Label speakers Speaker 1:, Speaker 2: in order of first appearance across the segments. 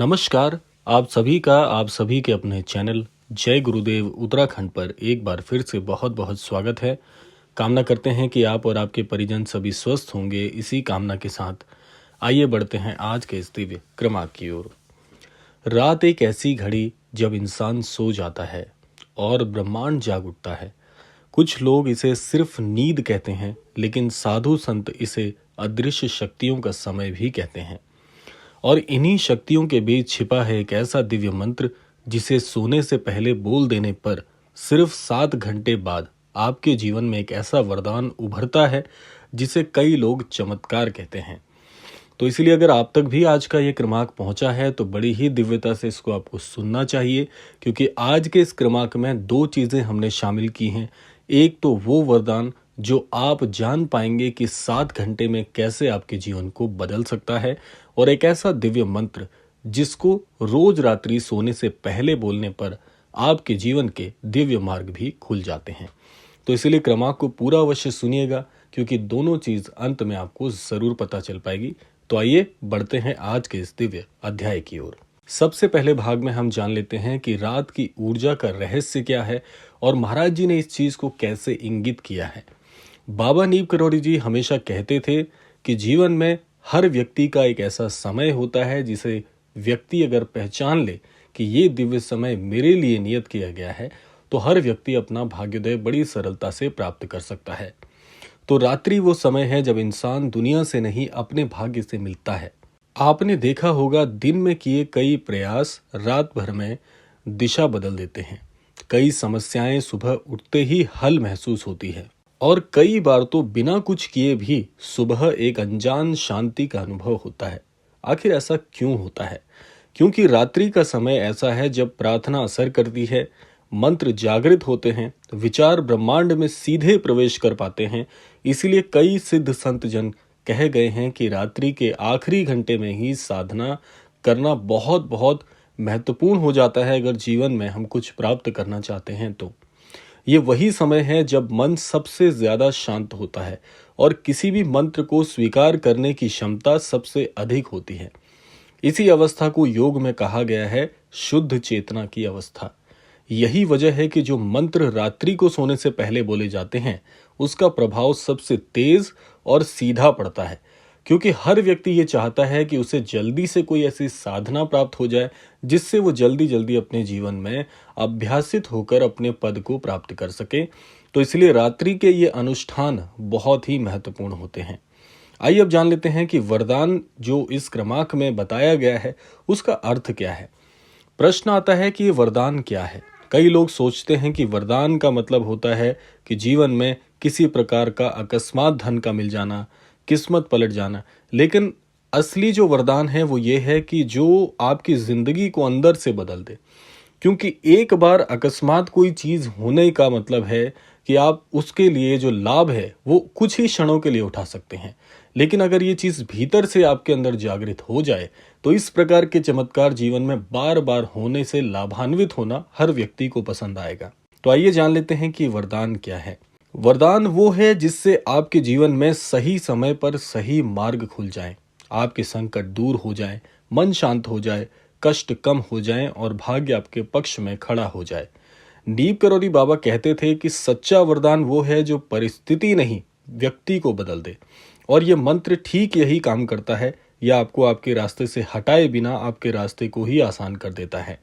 Speaker 1: नमस्कार। आप सभी के अपने चैनल जय गुरुदेव उत्तराखंड पर एक बार फिर से बहुत बहुत स्वागत है। कामना करते हैं कि आप और आपके परिजन सभी स्वस्थ होंगे। इसी कामना के साथ आइए बढ़ते हैं आज के इस दिव्य क्रमांक की ओर। रात एक ऐसी घड़ी जब इंसान सो जाता है और ब्रह्मांड जाग उठता है। कुछ लोग इसे सिर्फ नींद कहते हैं, लेकिन साधु संत इसे अदृश्य शक्तियों का समय भी कहते हैं। और इन्हीं शक्तियों के बीच छिपा है एक ऐसा दिव्य मंत्र जिसे सोने से पहले बोल देने पर सिर्फ 7 घंटे बाद आपके जीवन में एक ऐसा वरदान उभरता है जिसे कई लोग चमत्कार कहते हैं। तो इसलिए अगर आप तक भी आज का ये क्रमांक पहुंचा है तो बड़ी ही दिव्यता से इसको आपको सुनना चाहिए, क्योंकि आज के इस क्रमांक में दो चीज़ें हमने शामिल की हैं। एक तो वो वरदान जो आप जान पाएंगे कि 7 घंटे में कैसे आपके जीवन को बदल सकता है, और एक ऐसा दिव्य मंत्र जिसको रोज रात्रि सोने से पहले बोलने पर आपके जीवन के दिव्य मार्ग भी खुल जाते हैं। तो इसीलिए क्रमांक को पूरा अवश्य सुनिएगा, क्योंकि दोनों चीज अंत में आपको जरूर पता चल पाएगी। तो आइए बढ़ते हैं आज के इस दिव्य अध्याय की ओर। सबसे पहले भाग में हम जान लेते हैं कि रात की ऊर्जा का रहस्य क्या है और महाराज जी ने इस चीज को कैसे इंगित किया है। बाबा नीम करौड़ी जी हमेशा कहते थे कि जीवन में हर व्यक्ति का एक ऐसा समय होता है जिसे व्यक्ति अगर पहचान ले कि ये दिव्य समय मेरे लिए नियत किया गया है, तो हर व्यक्ति अपना भाग्योदय बड़ी सरलता से प्राप्त कर सकता है। तो रात्रि वो समय है जब इंसान दुनिया से नहीं अपने भाग्य से मिलता है। आपने देखा होगा दिन में किए कई प्रयास रात भर में दिशा बदल देते हैं। कई समस्याएं सुबह उठते ही हल महसूस होती है, और कई बार तो बिना कुछ किए भी सुबह एक अनजान शांति का अनुभव होता है। आखिर ऐसा क्यों होता है? क्योंकि रात्रि का समय ऐसा है जब प्रार्थना असर करती है, मंत्र जागृत होते हैं, विचार ब्रह्मांड में सीधे प्रवेश कर पाते हैं। इसीलिए कई सिद्ध संत जन कह गए हैं कि रात्रि के आखिरी घंटे में ही साधना करना बहुत बहुत महत्वपूर्ण हो जाता है अगर जीवन में हम कुछ प्राप्त करना चाहते हैं तो। ये वही समय है जब मन सबसे ज्यादा शांत होता है और किसी भी मंत्र को स्वीकार करने की क्षमता सबसे अधिक होती है। इसी अवस्था को योग में कहा गया है शुद्ध चेतना की अवस्था। यही वजह है कि जो मंत्र रात्रि को सोने से पहले बोले जाते हैं उसका प्रभाव सबसे तेज और सीधा पड़ता है, क्योंकि हर व्यक्ति ये चाहता है कि उसे जल्दी से कोई ऐसी साधना प्राप्त हो जाए जिससे वो जल्दी जल्दी अपने जीवन में अभ्यासित होकर अपने पद को प्राप्त कर सके। तो इसलिए रात्रि के ये अनुष्ठान बहुत ही महत्वपूर्ण होते हैं। आइए अब जान लेते हैं कि वरदान जो इस क्रमांक में बताया गया है उसका अर्थ क्या है। प्रश्न आता है कि ये वरदान क्या है। कई लोग सोचते हैं कि वरदान का मतलब होता है कि जीवन में किसी प्रकार का अकस्मात धन का मिल जाना, किस्मत पलट जाना। लेकिन असली जो वरदान है वो ये है कि जो आपकी जिंदगी को अंदर से बदल दे। क्योंकि एक बार अकस्मात कोई चीज होने का मतलब है कि आप उसके लिए जो लाभ है वो कुछ ही क्षणों के लिए उठा सकते हैं। लेकिन अगर ये चीज भीतर से आपके अंदर जागृत हो जाए तो इस प्रकार के चमत्कार जीवन में बार बार होने से लाभान्वित होना हर व्यक्ति को पसंद आएगा। तो आइए जान लेते हैं कि वरदान क्या है। वरदान वो है जिससे आपके जीवन में सही समय पर सही मार्ग खुल जाए, आपके संकट दूर हो जाए, मन शांत हो जाए, कष्ट कम हो जाए और भाग्य आपके पक्ष में खड़ा हो जाए। नीम करौरी बाबा कहते थे कि सच्चा वरदान वो है जो परिस्थिति नहीं व्यक्ति को बदल दे, और ये मंत्र ठीक यही काम करता है। यह आपको आपके रास्ते से हटाए बिना आपके रास्ते को ही आसान कर देता है।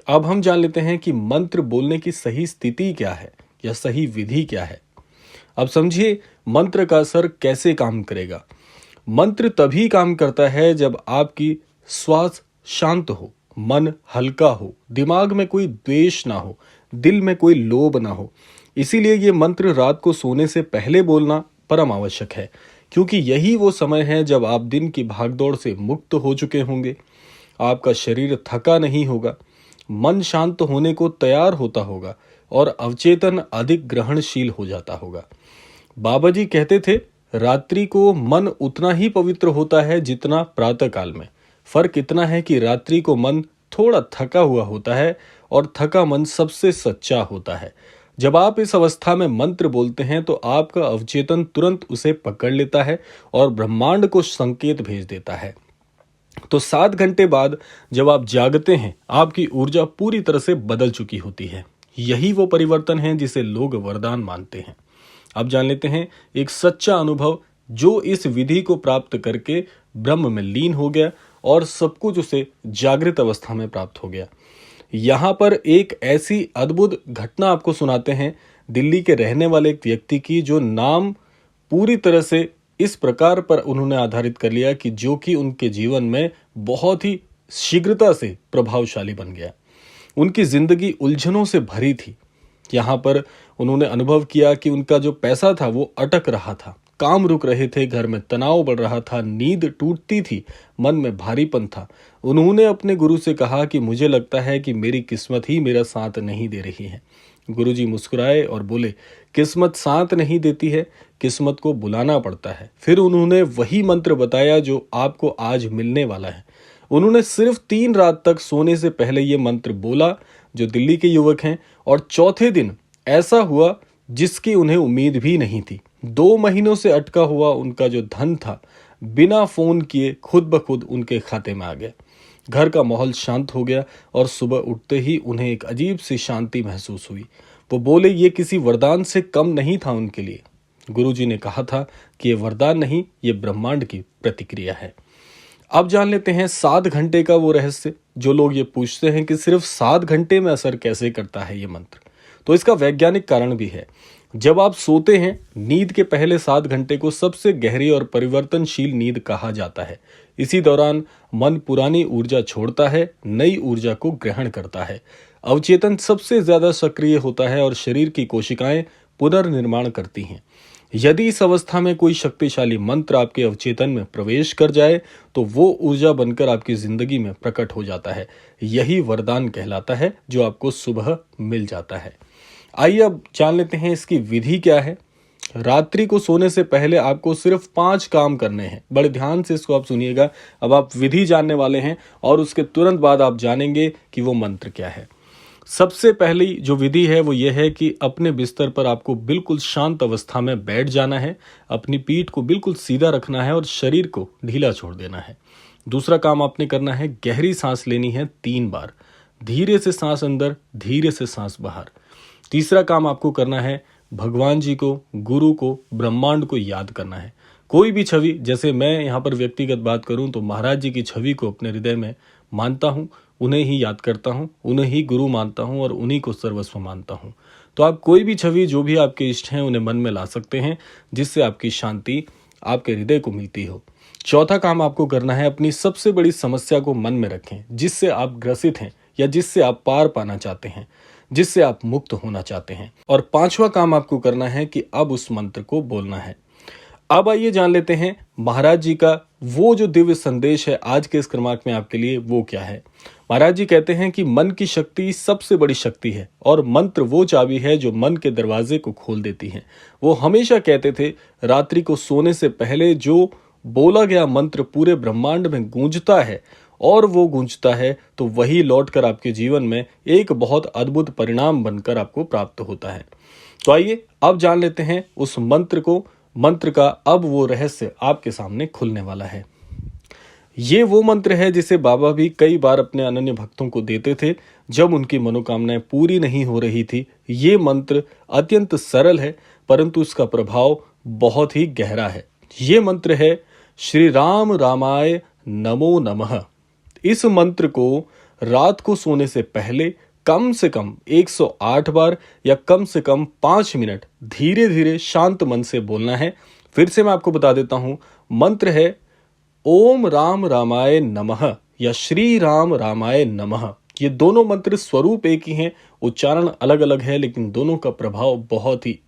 Speaker 1: अब हम जान लेते हैं कि मंत्र बोलने की सही स्थिति क्या है या सही विधि क्या है। अब समझिए मंत्र का असर कैसे काम करेगा। मंत्र तभी काम करता है जब आपकी श्वास शांत हो, मन हल्का हो, दिमाग में कोई द्वेष ना हो, दिल में कोई लोभ ना हो। इसीलिए ये मंत्र रात को सोने से पहले बोलना परम आवश्यक है, क्योंकि यही वो समय है जब आप दिन की भागदौड़ से मुक्त हो चुके होंगे, आपका शरीर थका नहीं होगा, मन शांत होने को तैयार होता होगा और अवचेतन अधिक ग्रहणशील हो जाता होगा। बाबा जी कहते थे रात्रि को मन उतना ही पवित्र होता है जितना प्रातः काल में। फर्क इतना है कि रात्रि को मन थोड़ा थका हुआ होता है और थका मन सबसे सच्चा होता है। जब आप इस अवस्था में मंत्र बोलते हैं तो आपका अवचेतन तुरंत उसे पकड़ लेता है और ब्रह्मांड को संकेत भेज देता है। तो 7 घंटे बाद जब आप जागते हैं, आपकी ऊर्जा पूरी तरह से बदल चुकी होती है। यही वो परिवर्तन है जिसे लोग वरदान मानते हैं। अब जान लेते हैं एक सच्चा अनुभव जो इस विधि को प्राप्त करके ब्रह्म में लीन हो गया और सब कुछ उसे जागृत अवस्था में प्राप्त हो गया। यहाँ पर एक ऐसी अद्भुत घटना आपको सुनाते हैं दिल्ली के रहने वाले एक व्यक्ति की, जो नाम पूरी तरह से इस प्रकार पर उन्होंने आधारित कर लिया कि जो कि उनके जीवन में बहुत ही शीघ्रता से प्रभावशाली बन गया। उनकी जिंदगी उलझनों से भरी थी। यहाँ पर उन्होंने अनुभव किया कि उनका जो पैसा था वो अटक रहा था, काम रुक रहे थे, घर में तनाव बढ़ रहा था, नींद टूटती थी, मन में भारीपन था। उन्होंने अपने गुरु से कहा कि मुझे लगता है कि मेरी किस्मत ही मेरा साथ नहीं दे रही है। गुरुजी मुस्कुराए और बोले, किस्मत साथ नहीं देती है, किस्मत को बुलाना पड़ता है। फिर उन्होंने वही मंत्र बताया जो आपको आज मिलने वाला है। उन्होंने सिर्फ 3 रात तक सोने से पहले ये मंत्र बोला, जो दिल्ली के युवक हैं, और चौथे दिन ऐसा हुआ जिसकी उन्हें उम्मीद भी नहीं थी। 2 महीनों से अटका हुआ उनका जो धन था, बिना फोन किए खुद ब खुद उनके खाते में आ गया। घर का माहौल शांत हो गया और सुबह उठते ही उन्हें एक अजीब सी शांति महसूस हुई। वो बोले ये किसी वरदान से कम नहीं था उनके लिए। गुरुजी ने कहा था कि ये वरदान नहीं, ये ब्रह्मांड की प्रतिक्रिया है। अब जान लेते हैं 7 घंटे का वो रहस्य। जो लोग ये पूछते हैं कि सिर्फ 7 घंटे में असर कैसे करता है ये मंत्र, तो इसका वैज्ञानिक कारण भी है। जब आप सोते हैं, नींद के पहले 7 घंटे को सबसे गहरी और परिवर्तनशील नींद कहा जाता है। इसी दौरान मन पुरानी ऊर्जा छोड़ता है, नई ऊर्जा को ग्रहण करता है। अवचेतन सबसे ज्यादा सक्रिय होता है और शरीर की कोशिकाएं पुनर्निर्माण करती हैं। यदि इस अवस्था में कोई शक्तिशाली मंत्र आपके अवचेतन में प्रवेश कर जाए तो वो ऊर्जा बनकर आपकी जिंदगी में प्रकट हो जाता है। यही वरदान कहलाता है जो आपको सुबह मिल जाता है। आइए अब जान लेते हैं इसकी विधि क्या है। रात्रि को सोने से पहले आपको सिर्फ 5 काम करने हैं। बड़े ध्यान से इसको आप सुनिएगा। अब आप विधि जानने वाले हैं और उसके तुरंत बाद आप जानेंगे कि वो मंत्र क्या है। सबसे पहली जो विधि है वो ये है कि अपने बिस्तर पर आपको बिल्कुल शांत अवस्था में बैठ जाना है। अपनी पीठ को बिल्कुल सीधा रखना है और शरीर को ढीला छोड़ देना है। दूसरा काम आपने करना है, गहरी सांस लेनी है 3 बार। धीरे से सांस अंदर, धीरे से सांस बाहर। तीसरा काम आपको करना है, भगवान जी को, गुरु को, ब्रह्मांड को याद करना है। कोई भी छवि, जैसे मैं यहाँ पर व्यक्तिगत बात करूँ तो महाराज जी की छवि को अपने हृदय में मानता हूँ, उन्हें ही याद करता हूँ, उन्हें ही गुरु मानता हूँ और उन्हीं को सर्वस्व मानता हूँ। तो आप कोई भी छवि जो भी आपके इष्ट हैं उन्हें मन में ला सकते हैं, जिससे आपकी शांति आपके हृदय को मिलती हो। चौथा काम आपको करना है, अपनी सबसे बड़ी समस्या को मन में रखें, जिससे आप ग्रसित हैं या जिससे आप पार पाना चाहते हैं, जिससे आप मुक्त होना चाहते हैं। और 5वां काम आपको करना है कि अब उस मंत्र को बोलना है। अब आइए जान लेते हैं महाराज जी का वो जो दिव्य संदेश है आज के इस क्रमांक में आपके लिए, वो क्या है। महाराज जी कहते हैं कि मन की शक्ति सबसे बड़ी शक्ति है और मंत्र वो चाबी है जो मन के दरवाजे को खोल देती है। वो हमेशा कहते थे, रात्रि को सोने से पहले जो बोला गया मंत्र पूरे ब्रह्मांड में गूंजता है और वो गूंजता है तो वही लौटकर आपके जीवन में एक बहुत अद्भुत परिणाम बनकर आपको प्राप्त होता है। तो आइए अब जान लेते हैं उस मंत्र को। मंत्र का अब वो रहस्य आपके सामने खुलने वाला है। ये वो मंत्र है जिसे बाबा भी कई बार अपने अनन्य भक्तों को देते थे जब उनकी मनोकामनाएं पूरी नहीं हो रही थी। ये मंत्र अत्यंत सरल है परंतु इसका प्रभाव बहुत ही गहरा है। ये मंत्र है श्री राम रामाय नमो नमः। इस मंत्र को रात को सोने से पहले कम से कम 108 बार या कम से कम 5 मिनट धीरे धीरे शांत मन से बोलना है। फिर से मैं आपको बता देता हूं, मंत्र है ओम राम रामाय नमः या श्री राम रामाय नमः। ये दोनों मंत्र स्वरूप एक ही हैं, उच्चारण अलग अलग है, लेकिन दोनों का प्रभाव बहुत ही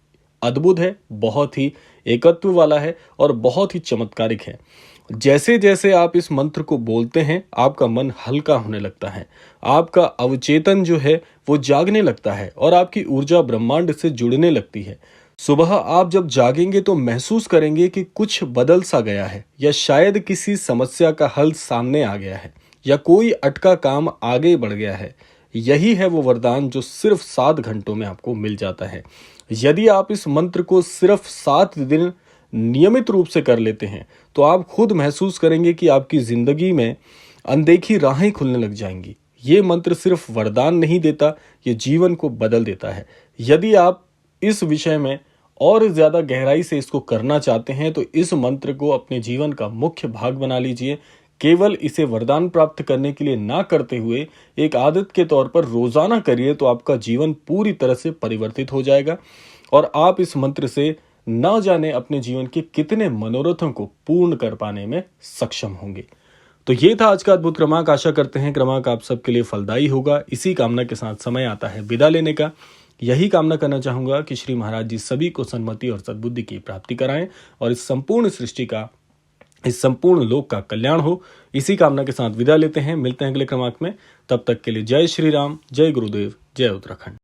Speaker 1: अद्भुत है, बहुत ही एकत्व वाला है और बहुत ही चमत्कारिक है। जैसे जैसे आप इस मंत्र को बोलते हैं आपका मन हल्का होने लगता है, आपका अवचेतन जो है वो जागने लगता है और आपकी ऊर्जा ब्रह्मांड से जुड़ने लगती है। सुबह आप जब जागेंगे तो महसूस करेंगे कि कुछ बदल सा गया है या शायद किसी समस्या का हल सामने आ गया है या कोई अटका काम आगे बढ़ गया है। यही है वो वरदान जो सिर्फ 7 घंटों में आपको मिल जाता है। यदि आप इस मंत्र को सिर्फ 7 दिन नियमित रूप से कर लेते हैं तो आप खुद महसूस करेंगे कि आपकी जिंदगी में अनदेखी राहें खुलने लग जाएंगी। ये मंत्र सिर्फ वरदान नहीं देता, ये जीवन को बदल देता है। यदि आप इस विषय में और ज्यादा गहराई से इसको करना चाहते हैं तो इस मंत्र को अपने जीवन का मुख्य भाग बना लीजिए। केवल इसे वरदान प्राप्त करने के लिए ना करते हुए एक आदत के तौर पर रोजाना करिए तो आपका जीवन पूरी तरह से परिवर्तित हो जाएगा और आप इस मंत्र से ना जाने अपने जीवन के कितने मनोरथों को पूर्ण कर पाने में सक्षम होंगे। तो ये था आज का अद्भुत क्रमांक। आशा करते हैं क्रमांक आप सबके लिए फलदायी होगा। इसी कामना के साथ समय आता है विदा लेने का। यही कामना करना चाहूंगा कि श्री महाराज जी सभी को सन्मति और सद्बुद्धि की प्राप्ति कराएं और इस संपूर्ण सृष्टि का, इस संपूर्ण लोक का कल्याण हो। इसी कामना के साथ विदा लेते हैं। मिलते हैं अगले क्रमांक में। तब तक के लिए जय श्री राम, जय गुरुदेव, जय उत्तराखंड।